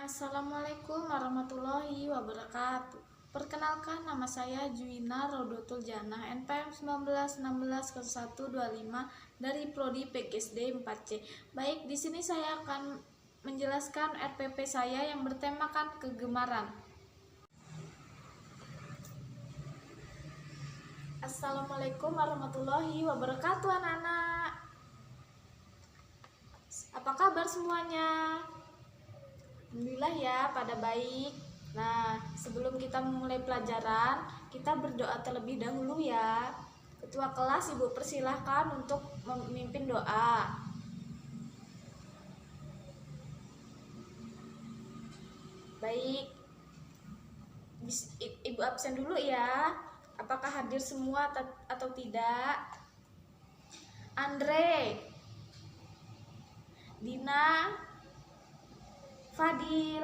Assalamualaikum warahmatullahi wabarakatuh. Perkenalkan, nama saya Juwina Rodotul Janah, NPM 19160125 dari Prodi PGSD 4C. Baik, di sini saya akan menjelaskan RPP saya yang bertemakan kegemaran. Assalamualaikum warahmatullahi wabarakatuh anak-anak. Apa kabar semuanya? Alhamdulillah ya, pada baik. Nah, sebelum kita memulai pelajaran, kita berdoa terlebih dahulu ya. Ketua kelas, Ibu persilahkan untuk memimpin doa. Baik, Ibu absen dulu ya. Apakah hadir semua atau tidak? Andre, Dina, Fadil,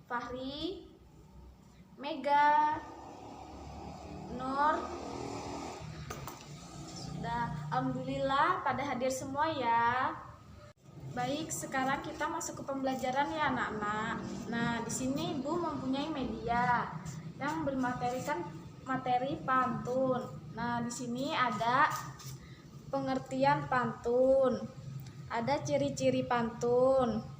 Fahri, Mega, Nur. Sudah, alhamdulillah pada hadir semua ya. Baik, sekarang kita masuk ke pembelajaran ya anak-anak. Nah, di sini Ibu mempunyai media yang bermaterikan materi pantun. Nah, di sini ada pengertian pantun, ada ciri-ciri pantun,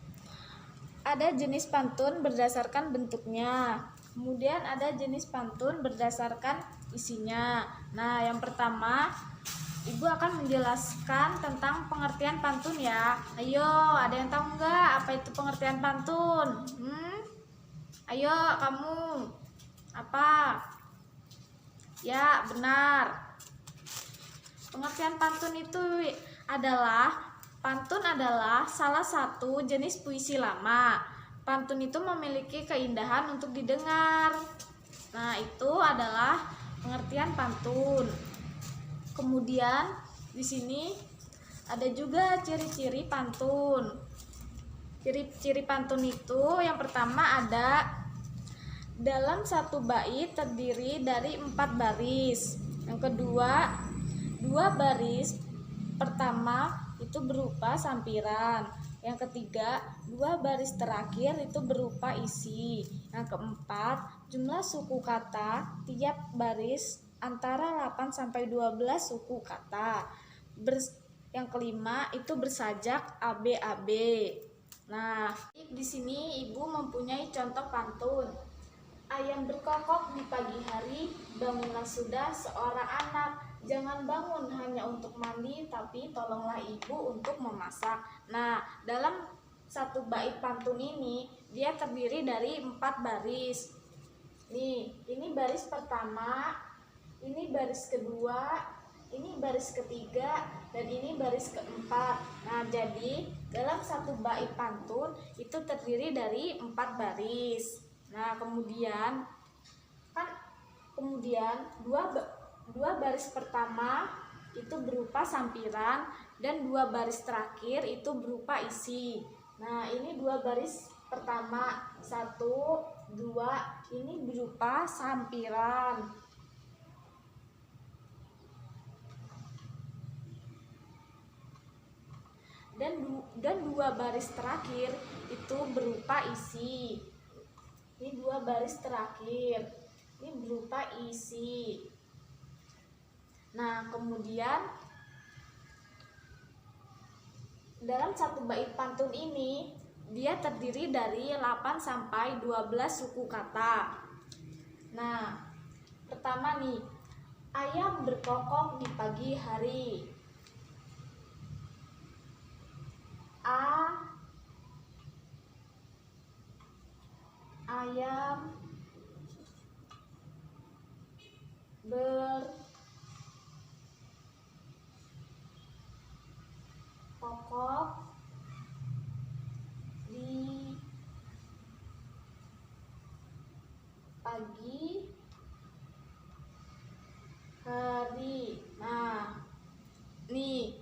ada jenis pantun berdasarkan bentuknya, kemudian ada jenis pantun berdasarkan isinya. Nah, yang pertama Ibu akan menjelaskan tentang pengertian pantun ya. Ayo, ada yang tahu nggak apa itu pengertian pantun? Ayo kamu, apa? Ya, benar. Pengertian pantun itu pantun adalah salah satu jenis puisi lama. Pantun itu memiliki keindahan untuk didengar. Nah, itu adalah pengertian pantun. Kemudian di sini ada juga ciri-ciri pantun. Ciri-ciri pantun itu yang pertama ada dalam satu bait terdiri dari 4 baris. Yang kedua, 2 baris pertama itu berupa sampiran. Yang ketiga, 2 baris terakhir itu berupa isi. Yang keempat, jumlah suku kata tiap baris antara 8 sampai 12 suku kata. Yang kelima itu bersajak ABAB. Nah, di sini Ibu mempunyai contoh pantun. Ayam berkokok di pagi hari, bangunlah sudah seorang anak. Jangan bangun hanya untuk mandi, tapi tolonglah ibu untuk memasak. Nah, dalam satu bait pantun ini, dia terdiri dari 4 baris. Nih, ini baris pertama, ini baris kedua, ini baris ketiga, dan ini baris keempat. Nah, jadi dalam satu bait pantun itu terdiri dari 4 baris. Nah, kemudian dua baris pertama itu berupa sampiran dan 2 baris terakhir itu berupa isi. Nah, ini 2 baris pertama 1, 2 ini berupa sampiran. Dan 2 baris terakhir itu berupa isi. Ini 2 baris terakhir, ini berupa isi. Nah, kemudian dalam satu bait pantun ini dia terdiri dari 8 sampai 12 suku kata. Nah, pertama nih, ayam berkokok di pagi hari. Ayam berkokok di pagi hari. Nah, nih,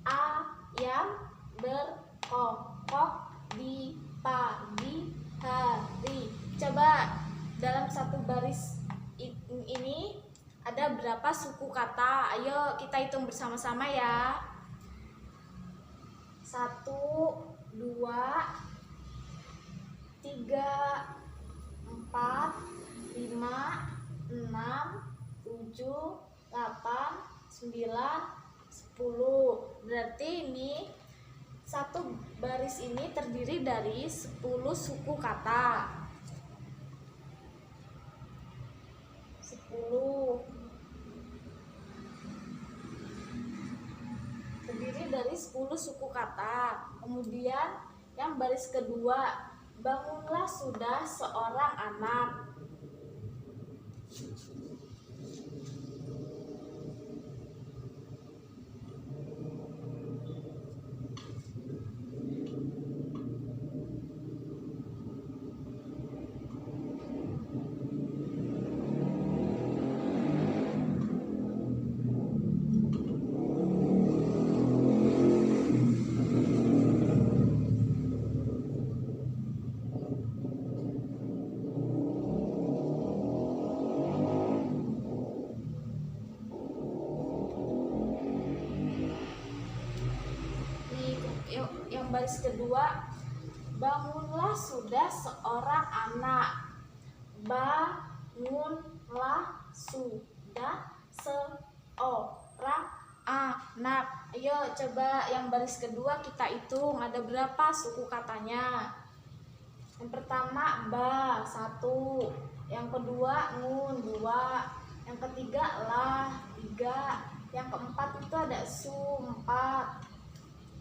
ayam berkokok di pagi hari. Coba dalam satu baris ini ada berapa suku kata? Ayo kita hitung bersama-sama ya. 1, 2, 3, 4, 5, 6, 7, 8, 9, 10. Berarti ini satu baris ini terdiri dari 10 suku kata. 10 terdiri dari 10 suku kata. Kemudian yang baris kedua, bangunlah sudah seorang anak. Yang baris kedua, bangunlah sudah seorang anak. Bangunlah sudah seorang anak. Ayo coba yang baris kedua kita hitung ada berapa suku katanya. Yang pertama ba 1, yang kedua ngun 2, yang ketiga lah 3, yang keempat itu ada su 4,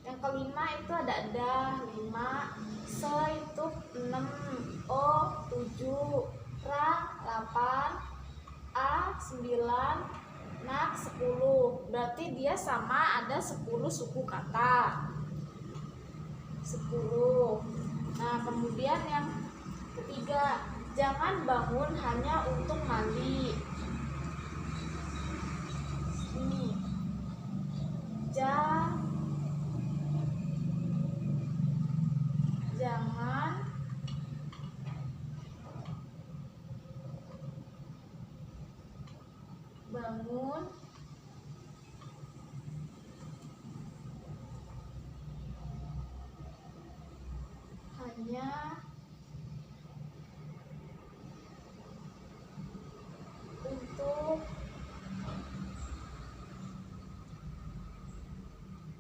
yang kelima itu ada dah 5, se itu 6, o 7, ra 8, a 9, nak 10. Berarti dia sama ada 10 suku kata. 10. Nah, kemudian yang ketiga, jangan bangun hanya untuk mandi. Ini. Jangan bangun hanya untuk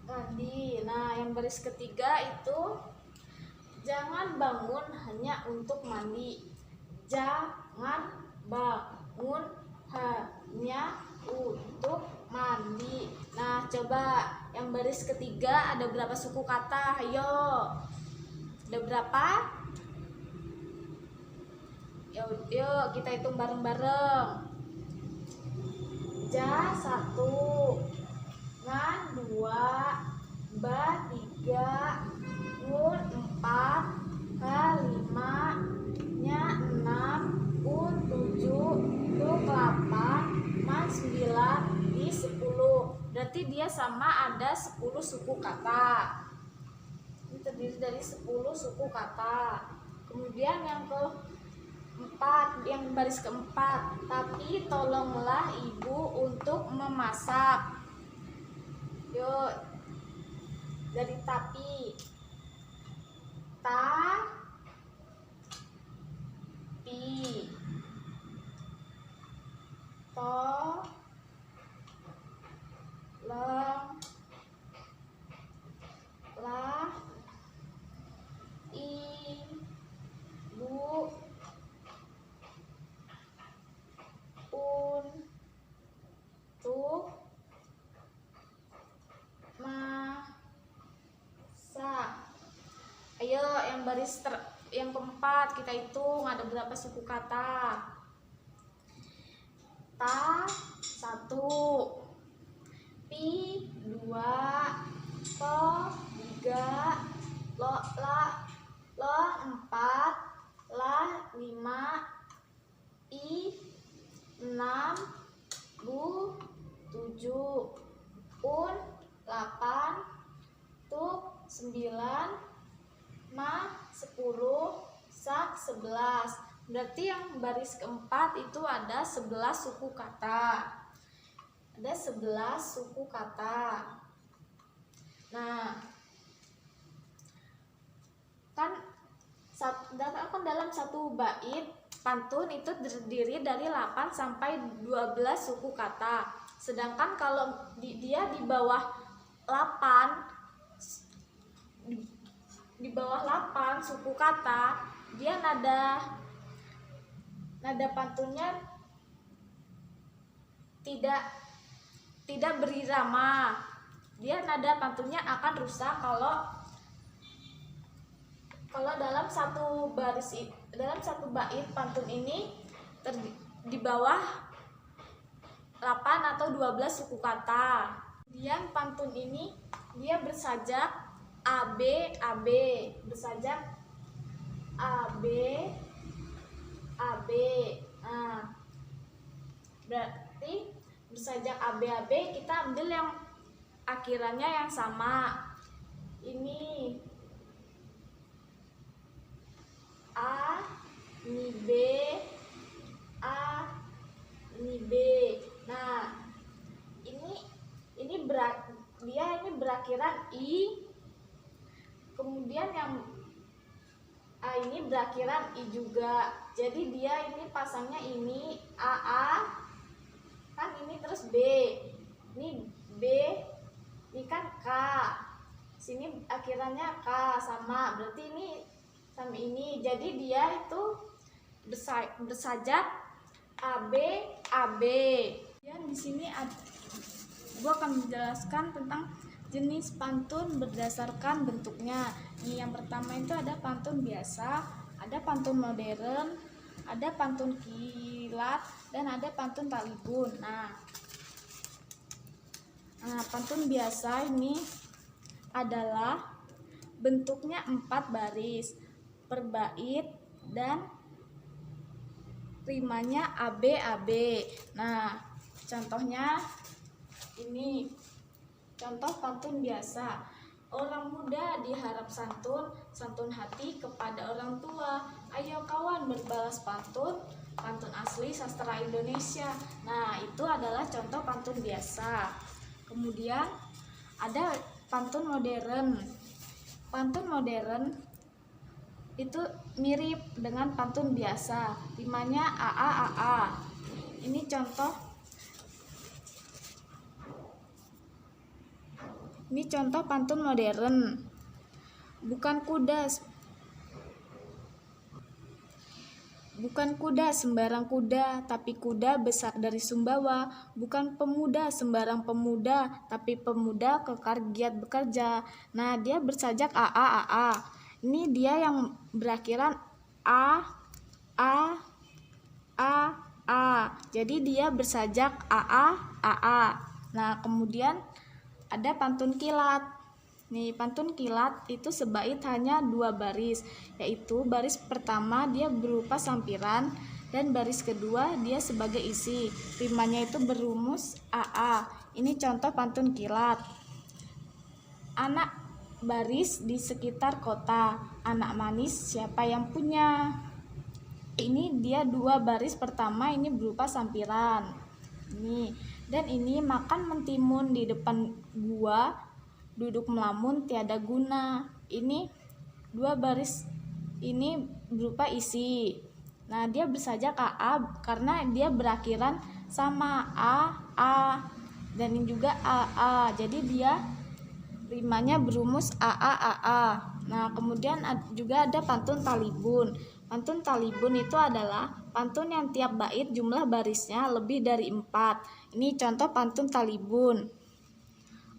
mandi. Nah, yang baris ketiga itu jangan bangun hanya untuk mandi. Jangan bangun hanya untuk mandi. Nah, coba yang baris ketiga ada berapa suku kata? Ayo. Ada berapa? Yuk kita hitung bareng-bareng. Ja 1, ngan 2, ba 3, ngun 4, ha 5, nya 6, un 7, duk 8, man 9, di 10. Berarti dia sama ada 10 suku kata. Ini terdiri dari 10 suku kata. Kemudian yang keempat, yang baris keempat, tapi tolonglah ibu untuk memasak. Yuk, dari tapi. Pi, tolonglah ibu untuk masak. Ayo yang baris yang keempat kita hitung ada berapa suku kata. Ta 1, pi 2, to 3, lo 4, la 5, i 6, bu 7, un 8, tuk 9, ma 10, sak 11. Berarti yang baris keempat itu ada 11 suku kata. Ada 11 suku kata. Nah, kan dalam satu bait pantun itu terdiri dari 8 sampai 12 suku kata. Sedangkan kalau dia di bawah 8 suku kata, dia nada pantunnya tidak berirama. Dia nada pantunnya akan rusak kalau dalam satu bait pantun ini di bawah 8 atau 12 suku kata. Kemudian pantun ini dia bersajak AB, bersajak AB. Nah, berarti bersajak AB kita ambil yang akhirannya yang sama. Ini A, ini B, A, ini B. Nah, ini berakhiran I. Kemudian yang A ini berakhiran I juga. Jadi dia ini pasangnya ini AA, kan ini terus B. Ini B, ini kan K. Sini akhirannya K sama. Berarti ini sama ini. Jadi dia itu bersajak AB. Dan di sini gua akan menjelaskan tentang jenis pantun berdasarkan bentuknya. Yang pertama itu ada pantun biasa, ada pantun modern, ada pantun kilat, dan ada pantun talibun. Nah, pantun biasa ini adalah bentuknya 4 baris per bait dan rimanya AB. Nah, contohnya ini contoh pantun biasa. Orang muda diharap santun hati kepada orang tua. Ayo kawan berbalas pantun asli sastra Indonesia. Nah, itu adalah contoh pantun biasa. Kemudian ada pantun modern. Pantun modern itu mirip dengan pantun biasa, rimanya AA. Ini contoh pantun modern. Bukan kuda sembarang kuda, tapi kuda besar dari Sumbawa. Bukan pemuda sembarang pemuda, tapi pemuda kekar giat bekerja. Nah, dia bersajak AA. Ini dia yang berakhiran A. Jadi dia bersajak AA. Nah, kemudian ada pantun kilat. Nih, pantun kilat itu sebait hanya 2 baris, yaitu baris pertama dia berupa sampiran dan baris kedua dia sebagai isi. Rimanya itu berumus AA. Ini contoh pantun kilat. Anak baris di sekitar kota, anak manis siapa yang punya. Ini dia 2 baris pertama ini berupa sampiran. Ini dan ini makan mentimun di depan gua, duduk melamun tiada guna. Ini 2 baris ini berupa isi. Nah, dia bersajak AA karena dia berakhiran sama A dan ini juga AA. Jadi dia rimanya berumus AA. Nah, kemudian juga ada pantun talibun. Pantun talibun itu adalah pantun yang tiap bait jumlah barisnya lebih dari 4. Ini contoh pantun talibun.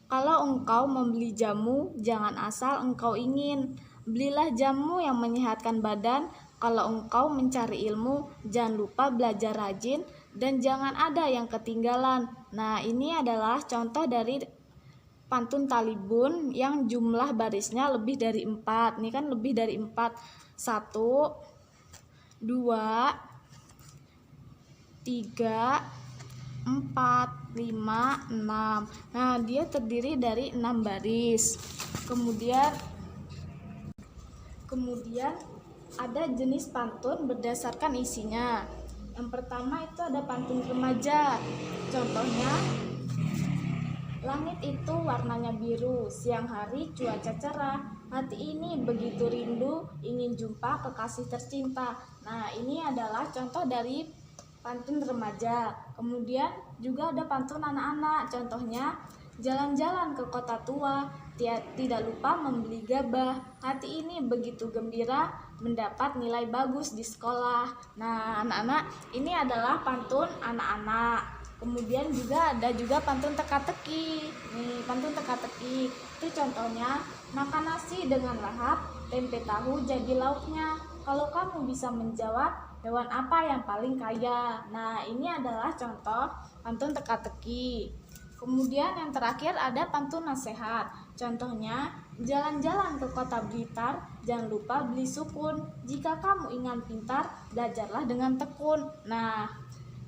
Kalau engkau membeli jamu, jangan asal engkau ingin. Belilah jamu yang menyehatkan badan. Kalau engkau mencari ilmu, jangan lupa belajar rajin dan jangan ada yang ketinggalan. Nah, ini adalah contoh dari pantun talibun yang jumlah barisnya lebih dari 4. Ini kan lebih dari 4. 1, 2, 3, 4, 5, 6. Nah, dia terdiri dari 6 baris. Kemudian ada jenis pantun berdasarkan isinya. Yang pertama itu ada pantun remaja. Contohnya, langit itu warnanya biru, siang hari cuaca cerah, Hati ini begitu rindu ingin jumpa kekasih tercinta. Nah, ini adalah contoh dari pantun remaja. Kemudian juga ada pantun anak-anak. Contohnya, jalan-jalan ke kota tua, tidak lupa membeli gabah. Hati ini begitu gembira mendapat nilai bagus di sekolah. Nah, anak-anak, ini adalah pantun anak-anak. Kemudian juga ada pantun teka-teki. Nih, pantun teka-teki itu contohnya, makan nasi dengan lahap, tempe tahu jadi lauknya. Kalau kamu bisa menjawab, hewan apa yang paling kaya? Nah, ini adalah contoh pantun teka-teki. Kemudian yang terakhir ada pantun nasihat. Contohnya, jalan-jalan ke kota Blitar, jangan lupa beli sukun. Jika kamu ingin pintar, belajarlah dengan tekun. Nah,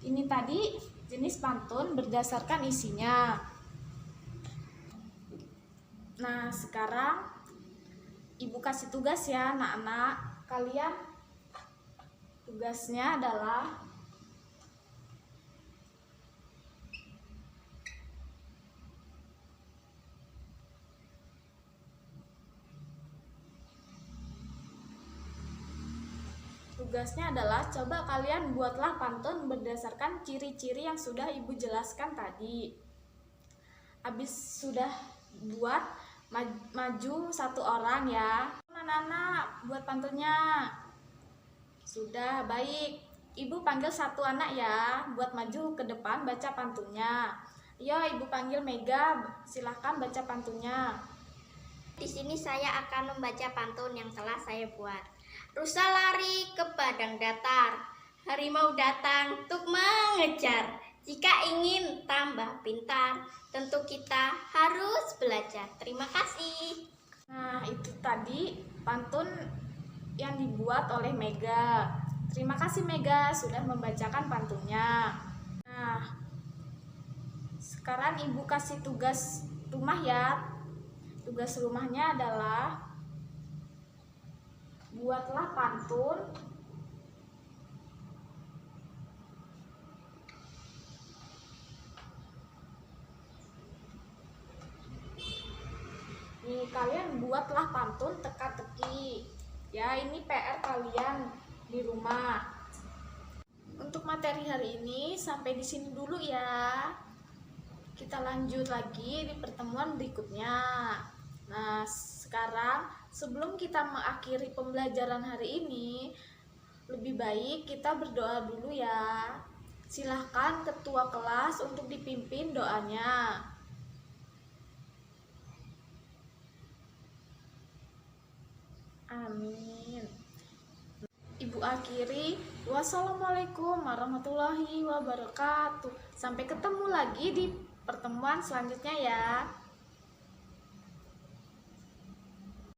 ini tadi jenis pantun berdasarkan isinya. Nah, sekarang Ibu kasih tugas ya anak-anak. Kalian tugasnya adalah coba kalian buatlah pantun berdasarkan ciri-ciri yang sudah Ibu jelaskan tadi. Habis sudah buat, maju satu orang ya. Anak-anak buat pantunnya. Sudah, baik. Ibu panggil satu anak ya, buat maju ke depan baca pantunnya. Ayo Ibu panggil Mega, silahkan baca pantunnya. Di sini saya akan membaca pantun yang telah saya buat. Rusa lari ke padang datar, harimau datang untuk mengejar. Jika ingin tambah pintar, tentu kita harus belajar. Terima kasih. Nah, itu tadi pantun yang dibuat oleh Mega. Terima kasih Mega sudah membacakan pantunnya. Nah, sekarang Ibu kasih tugas rumah ya. Tugas rumahnya adalah buatlah pantun nih, kalian buatlah pantun teka-teki ya. Ini PR kalian di rumah. Untuk materi hari ini sampai di sini dulu ya. Kita lanjut lagi di pertemuan berikutnya. Nah, sekarang sebelum kita mengakhiri pembelajaran hari ini, lebih baik kita berdoa dulu ya. Silahkan ketua kelas untuk dipimpin doanya. Amin. Ibu akhiri, wassalamualaikum warahmatullahi wabarakatuh. Sampai ketemu lagi di pertemuan selanjutnya ya.